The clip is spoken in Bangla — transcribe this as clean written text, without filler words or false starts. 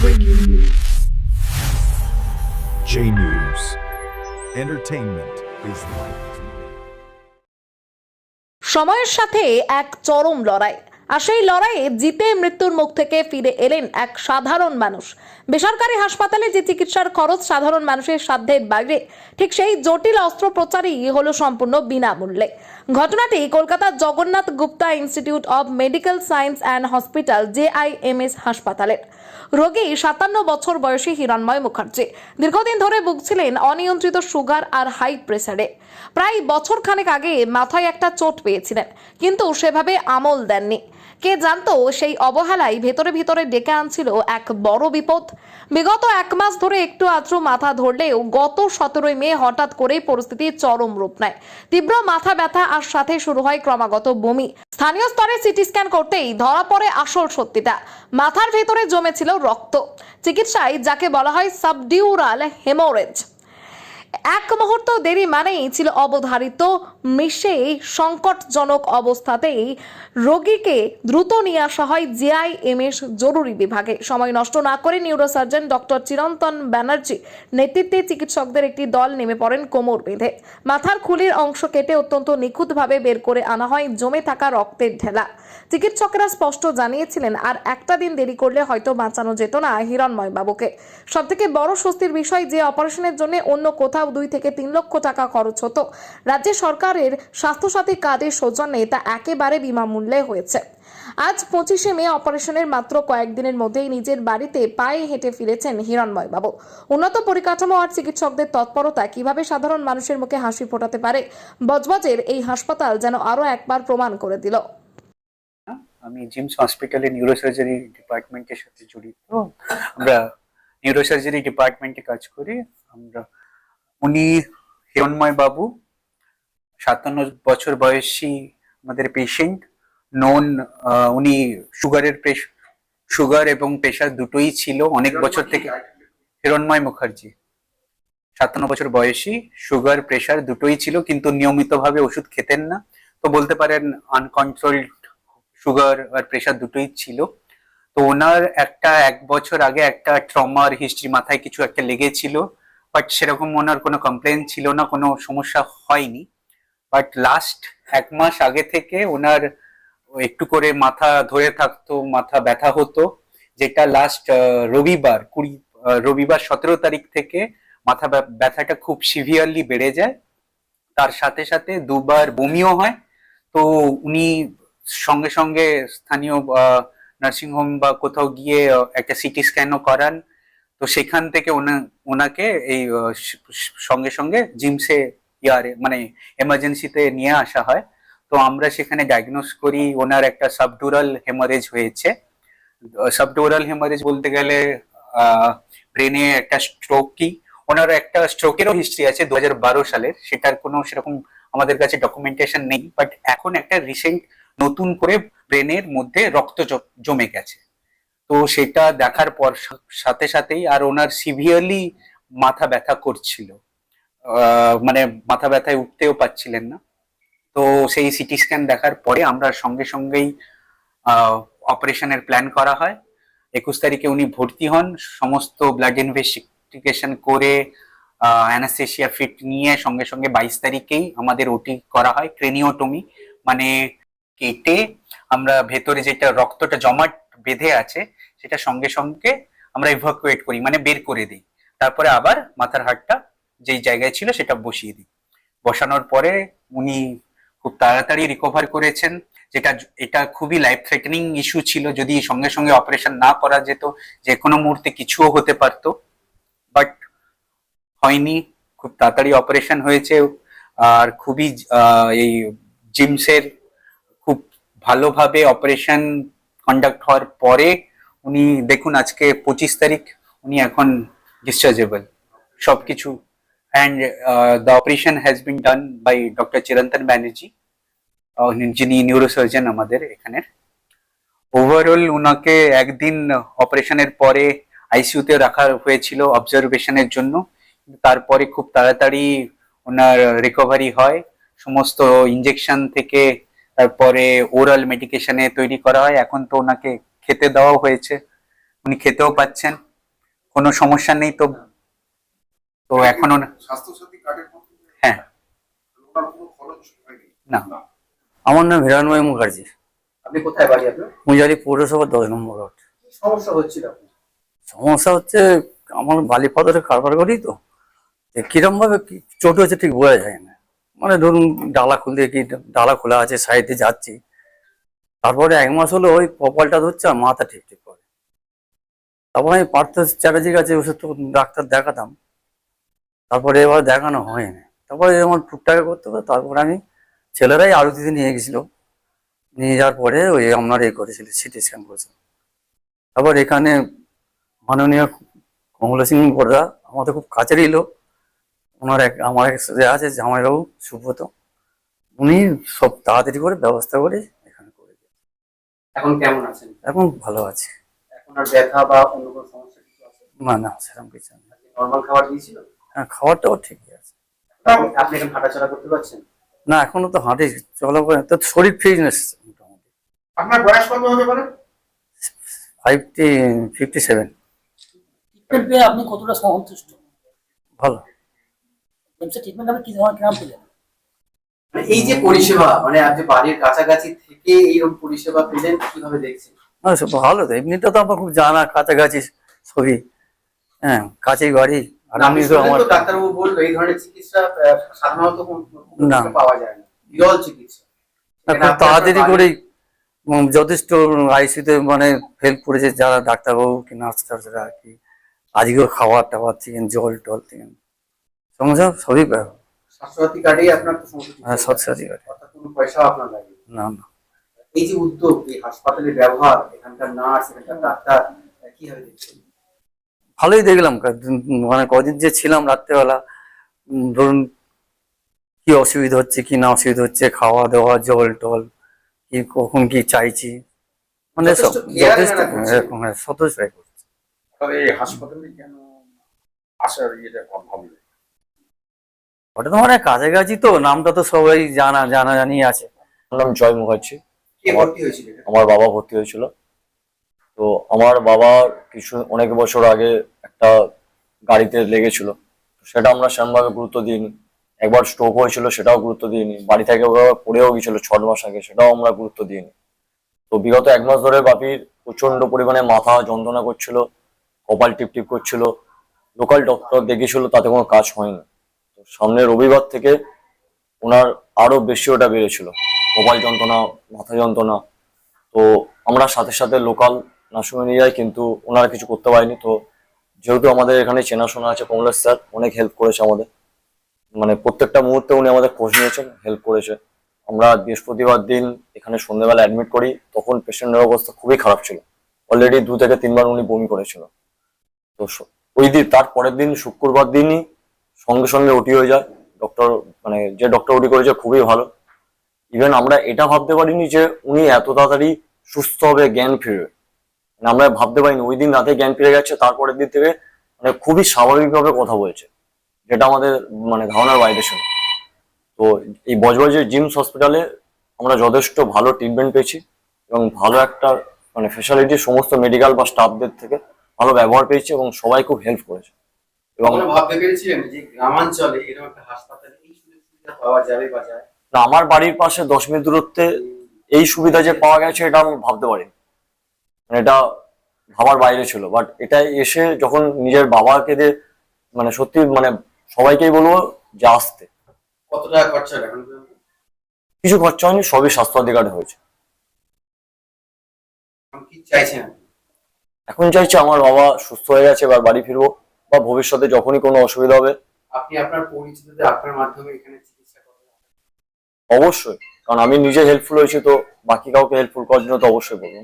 Breaking news. J News. Entertainment is right. সময়ের সাথে এক চরম লড়াই, আর সেই লড়াইয়ে জিতে মৃত্যুর মুখ থেকে ফিরে এলেন এক সাধারণ মানুষ। বেসরকারি হাসপাতালে যে চিকিৎসার খরচ সাধারণ মানুষের সাধ্যের বাইরে, ঠিক সেই জটিল অস্ত্রোপচারই হলো সম্পূর্ণ বিনামূল্যে। ঘটনাটি কলকাতার Jagannath Gupta institute of medical science and hospital JIMS হাসপাতালের। রোগী 57 বছর বয়সী হিরণময় মুখার্জি দীর্ঘদিন ধরে ভুগছিলেন অনিয়ন্ত্রিত সুগার আর হাই প্রেসারে। প্রায় বছর খানেক আগে মাথায় একটা চোট পেয়েছিলেন, কিন্তু সেভাবে আমল দেননি। কে জানতো সেই অবহেলাই ভেতরে ভেতরে ডেকে আনছিল এক বড় বিপদ। বিগত এক মাস ধরে একটু আদ্র মাথা ধরলেও গত 17 মে হঠাৎ করেই পরিস্থিতি চরম রূপ নেয়। তীব্র মাথা ব্যথা আর সাথে শুরু হয় ক্রমাগত বমি। স্থানীয় স্তরে সিটি স্ক্যান করতেই ধরা পড়ে আসল সত্যিটা, মাথার ভেতরে জমেছিল রক্ত। চিকিৎসায় যাকে বলা হয় সাবডিউরাল হেমোরেজ। এক মুহূর্ত দেরি মানেই ছিল অবধারিত মৃত্যু। সংকটজনক অবস্থাতেই রোগীকে দ্রুত নিয়ে আসা হয় JIMS জরুরি বিভাগে। সময় নষ্ট না করে নিউরোসার্জন ডক্টর চিরন্তন ব্যানার্জি নেতৃত্বে চিকিৎসকদের একটি দল নেমে পড়েন কোমর বেঁধে। মাথার খুলির অংশ কেটে অত্যন্ত নিখুঁতভাবে বের করে আনা হয় জমে থাকা রক্তের ঢেলা। চিকিৎসকেরা স্পষ্ট জানিয়েছিলেন আর একটা দিন দেরি করলে হয়তো বাঁচানো যেত না হিরণময় বাবুকে। সবথেকে বড় স্বস্তির বিষয় যে অপারেশনের জন্য অন্য কোথাও 2 থেকে 3 লক্ষ টাকা খরচ হতো, রাজ্য সরকারের স্বাস্থ্যসাথী কার্ডের সৌজন্যে তা একেবারে বিনামূল্যে হয়েছে। আজ 25 মে অপারেশনের মাত্র কয়েকদিনের মধ্যেই নিজের বাড়িতে পায়ে হেঁটে ফিরেছেন হিরণময় বাবু। উন্নত পরিকাঠামো আর চিকিৎসকদের তৎপরতা কিভাবে সাধারণ মানুষের মুখে হাসি ফোটাতে পারে, বজবজের এই হাসপাতাল যেন আরো একবার প্রমাণ করে দিল। আমি জিমস হসপিটালে নিউরোসার্জারি ডিপার্টমেন্টের সাথে জড়িত। আমরা নিউরোসার্জারি ডিপার্টমেন্টে কাজ করি। উনি হিরণময় বাবু 57 বছর বয়সী আমাদের পেশেন্ট নন। উনি সুগার এবং প্রেশার দুটোই ছিল অনেক বছর থেকে। হিরণময় মুখার্জি 57 বছর বয়সী, সুগার প্রেশার দুটোই ছিল, কিন্তু নিয়মিতভাবে ওষুধ খেতেন না। তো বলতে পারেন আনকন্ট্রোলড সুগার আর প্রেশার দুটোই ছিল। তো ওনার এক বছর আগে একটা ট্রমার হিস্ট্রি, মাথায় কিছু একটা লেগেছিল, বাট সেরকম ওনার কোনো কমপ্লেন ছিল না, কোনো সমস্যা হয়নি। বাট লাস্ট 1 মাস আগে থেকে ওনার একটু করে মাথা ধরে থাকতো, মাথা ব্যথা হতো, যেটা লাস্ট রবিবার 17 তারিখ থেকে মাথা ব্যথাটা খুব সিভিয়ারলি বেড়ে যায়। তার সাথে সাথে 2বার বমিও হয়। তো উনি সঙ্গে সঙ্গে স্থানীয় নার্সিংহোম বা কোথাও গিয়ে একটা সিটি স্ক্যানও করান। তো সেখান থেকে ওনাকে এই সঙ্গে সঙ্গে জিমসে মানে এমার্জেন্সিতে নিয়ে আসা হয়। তো আমরা সেখানে ডায়াগনোস করি ওনার একটা সাবডুরাল হেমারেজ হয়েছে। সাবডুরাল হেমারেজ বলতে গেলে ব্রেনে একটা স্ট্রোকই, ওনার একটা স্ট্রোকেরও হিস্ট্রি আছে 2012 সালের, সেটার কোনো সেরকম আমাদের কাছে ডকুমেন্টেশন নেই। বাট এখন একটা রিসেন্ট নতুন করে ব্রেনের মধ্যে রক্ত জমে গেছে। তো সেটা দেখার পর সাথে সাথেই আর ওনার সিভিয়ারলি মাথা ব্যথা করছিল, মানে মাথা ব্যথায় উঠতেও পারছিলেন না। তো সেই সিটি স্ক্যান দেখার পরে আমরা সঙ্গে সঙ্গেই অপারেশনের প্ল্যান করা হয়। 21 তারিখে উনি ভর্তি হন, সমস্ত ব্লাড ইনভেস্টিগেশন করে অ্যানাস্থেসিয়া ফিট নিয়ে সঙ্গে সঙ্গে 22 তারিখেই আমাদের ওটি করা হয়, ক্রেনিওটমি। মানে কেটে আমরা ভেতরে যেটা রক্তটা জমাট বেঁধে আছে সেটা সঙ্গে সঙ্গে আমরা ইভাকুয়েট করি, মানে বের করে দিই। তারপরে আবার মাথার হাড়টা যেই জায়গায় ছিল সেটা বসিয়ে দিই। বসানোর পরে উনি খুব তাড়াতাড়ি রিকভার করেছেন। এটা খুবই লাইফ থ্রেটেনিং ইস্যু ছিল, যদি সঙ্গে সঙ্গে অপারেশন না করা যেত যে কোনো মুহূর্তে কিছুও হতে পারতো, বাট হয়নি। খুব তাড়াতাড়ি অপারেশন হয়েছে। আর খুবই এই জিমসের খুব ভালোভাবে অপারেশন কন্ডাক্ট হওয়ার পরে উনি দেখুন আজকে 25 তারিখ, উনি এখন ডিসচার্জেবল সবকিছু। And the operation has been done by doctor Chirantan Banerjee, যিনি নিউরোসার্জন আমাদের এখানের। ওভারঅল উনাকে একদিন অপারেশনের পরে আইসিইউতে রাখা হয়েছিল অবজারভেশনের জন্য, তারপরে খুব তাড়াতাড়ি ওনার রিকভারি হয়। সমস্ত ইনজেকশন থেকে তারপরে ওরাল মেডিকেশনে তৈরি করা হয়। এখন তো ওনাকে খেতে দেওয়া হয়েছে, উনি খেতেও পাচ্ছেন। কোনো সমস্যা নেই তো। তো এখনো স্বাস্থ্যসাথী কার্ডের মধ্যে হ্যাঁ ওনার কোনো খরচ হয়নি? না। আমার নাম হিরণময় মুখার্জি, আপনি কোথায় বাড়ি আপনার? মুজারি পৌরসভা 10 নম্বর ওয়ার্ড। কি সমস্যা হচ্ছিল আপনার? সমস্যা হচ্ছে আমার বালিপাথরে কারবার করি তো, কিরম ভাবে কি চোট হচ্ছে ঠিক বোঝা যায় না। মানে ধরুন ডালা খুলতে কি ডালা খোলা আছে, সাইডে যাচ্ছি, তারপরে 1 মাস হলো ওই কপালটা ধরছে আর মাথা ঠিক ঠিক করে। তারপর আমি পার্থ চ্যাটার্জির কাছে ওষুধ তো ডাক্তার দেখাতাম, তারপরে এবার দেখানো হয়নি। তারপরে আমার টুকটাকে করতে হবে, তারপরে আমি ছেলেরাই আরতিতে নিয়ে গেছিল, নিয়ে যাওয়ার পরে ওই আপনার করেছিল, সিটি স্ক্যান করেছিল। তারপর এখানে মাননীয় কমল সিং বড়দা আমাদের খুব কাছেরই লোক, ওনার আমার এক যে আছে জামাইবাবু সুব্রত, উনি সব তাড়াতাড়ি করে ব্যবস্থা করে এখানে করে দিয়েছেন। এখন কেমন আছেন? এখন ভালো আছে। এখন আর ব্যথা বা অন্য কোনো সমস্যা কিছু আছে? না না, সেরকম কিছু না। নর্মাল খাবার দিয়েছিল? হ্যাঁ, খাবারটাও ঠিকই আছে। আপনি এখন হাঁটাচলা করতে পারছেন? না, এখনো তো হাঁটি চলা করে, তো শরীর ফিটনেস মোটামুটি। আপনার বয়স কত হতে পারে? 57। ট্রিটমেন্ট পেয়ে আপনি কতটা সন্তুষ্ট? ভালো। এমসে ট্রিটমেন্ট আপনি কি ধরনের কিরাম পেলেন? মানে এই যে পরিষেবা, মানে আপনি বাড়ির কাছাকাছি থেকে এইরকম পরিষেবা পেলেন, কিভাবে দেখছেন? না, সব ভালো তো, এমনিতে তো আমার খুব জানা কাছাকাছি সবই, হ্যাঁ কাছেই বাড়ি। আর আমি তো আমার ডাক্তারবাবু বললো এই ধরনের চিকিৎসা সাধারণত না। পাওয়া যায় না, বিরল চিকিৎসা। খুব তাড়াতাড়ি করেই যথেষ্ট আইসিতে মানে হেল্প করেছে যারা ডাক্তারবাবু কি নার্স টার্সরা আর কি। আজকেও খাবার টাবার থেকে জল টল থেকে সমস্যা সবই স্বাস্থ্যসাথী কার্ডেই আপনার তো সমস্ত কিছু হ্যাঁ, হয়ে সৎসাথী যায়। অর্থাৎ কোনো পয়সাও আপনার লাগে না। না না, এই যে উদ্যোগ, এই হাসপাতালের ব্যবহার, এখানকার নার্স, এখানকার ডাক্তার, কিভাবে দেখছেন? ভালোই দেখলাম। মানে কদিন যে ছিলাম রাত্রেবেলা, ধরুন কি অসুবিধা হচ্ছে কি না অসুবিধা হচ্ছে, খাওয়া দাওয়া জল টল কি কখন কি চাইছি, মানে সব যথেষ্ট care যথেষ্ট এনারা করছেন। এরকম সতর্ক করছে। তবে এই হাসপাতালে কেন আসার ইয়েটা ভাবলেন? ওটা তো মানে কাছাকাছি তো, নামটা তো সবাই জানি আছে। আমার নাম জয় মুখার্জি। কে ভর্তি হয়েছিল এখানে? আমার বাবা ভর্তি হয়েছিল। তো আমার বাবা অনেক বছর আগে একটা গাড়িতে লেগেছিল, সেটা আমরা সেরকমভাবে গুরুত্ব দিইনি। একবার স্ট্রোক হয়েছিল, সেটাও গুরুত্ব দিইনি। বাড়ি থেকে পড়েও গেছিল 6 মাস আগে, সেটাও আমরা গুরুত্ব দিইনি। তো বিগত 1 মাস ধরে বাপির প্রচন্ড পরিমাণে মাথা যন্ত্রণা করছিল, কপাল টিপটিপ করছিল। লোকাল ডক্টর দেখিয়েছিল, তাতে কোনো কাজ হয়নি। তো সামনে রবিবার থেকে ওনার আরো বেশি ওটা বেড়েছিল, কপাল যন্ত্রণা, মাথা যন্ত্রণা। তো আমরা সাথে সাথে লোকাল নার্সিংহোমে নিয়ে যাই, কিন্তু ওনারা কিছু করতে পারেনি। তো যেহেতু আমাদের এখানে চেনাশোনা আছে, কমলেশ স্যার অনেক হেল্প করেছে আমাদের, মানে প্রত্যেকটা মুহূর্তে উনি আমাদের খোঁজ নিয়েছেন, হেল্প করেছে। আমরা বৃহস্পতিবার দিন এখানে সন্ধ্যেবেলা অ্যাডমিট করি, তখন পেশেন্টের অবস্থা খুবই খারাপ ছিল। অলরেডি 2 থেকে 3 বার উনি বমি করেছিল। তো ওই দিন, তার পরের দিন শুক্রবার দিনই সঙ্গে সঙ্গে ওটি হয়ে যায়। ডক্টর মানে যে ডক্টর ওটি করেছে খুবই ভালো। ইভেন আমরা এটা ভাবতে পারিনি যে উনি এত তাড়াতাড়ি সুস্থ হবে, জ্ঞান ফিরবে। মানে আমরা ভাবতে পারিনি। ওই দিন রাতে জ্ঞান ফিরে গেছে, তারপরের দিন থেকে মানে খুবই স্বাভাবিকভাবে কথা বলছে, যেটা আমাদের মানে ধারণার বাইরে ছিল। তো এই বজবজের জিমস হসপিটালে আমরা যথেষ্ট ভালো ট্রিটমেন্ট পেয়েছি এবং ভালো একটা মানে ফ্যাসিলিটি সমস্ত মেডিকেল বা স্টাফদের থেকে ভালো ব্যবহার পেয়েছি এবং সবাই খুব হেল্প করেছে। এবং কখনো ভাবতে পেরেছিলেন যে গ্রামাঞ্চলে এরকম একটা হাসপাতালে এই সুযোগ সুবিধা পাওয়া যাবে বা যায়? না, আমার বাড়ির পাশে 10 মিনিট দূরত্বে এই সুবিধা যে পাওয়া গেছে, এটা আমি ভাবতে পারিনি। মানে এটা ভাবার বাইরে ছিল। বাট এটা এসে যখন নিজের বাবাকে দিয়ে মানে সত্যি মানে সবাইকেই বলবো যে আসতে। কত টাকা খরচা হবে এখন পর্যন্ত? কিছু খরচা হয়নি, সবই স্বাস্থ্যসাথী কার্ডে হয়েছে। এখন কি চাইছেন আপনি? এখন চাইছি আমার বাবা সুস্থ হয়ে গেছে, এবার বাড়ি ফিরবো, বা ভবিষ্যতে যখনই কোনো অসুবিধা হবে আপনি আপনার পরিচিতদের আপনার মাধ্যমে এখানে চিকিৎসা করবেন? অবশ্যই, কারণ আমি নিজে হেল্পফুল হয়েছি, তো বাকি কাউকে হেল্পফুল করার জন্য তো অবশ্যই বলবো।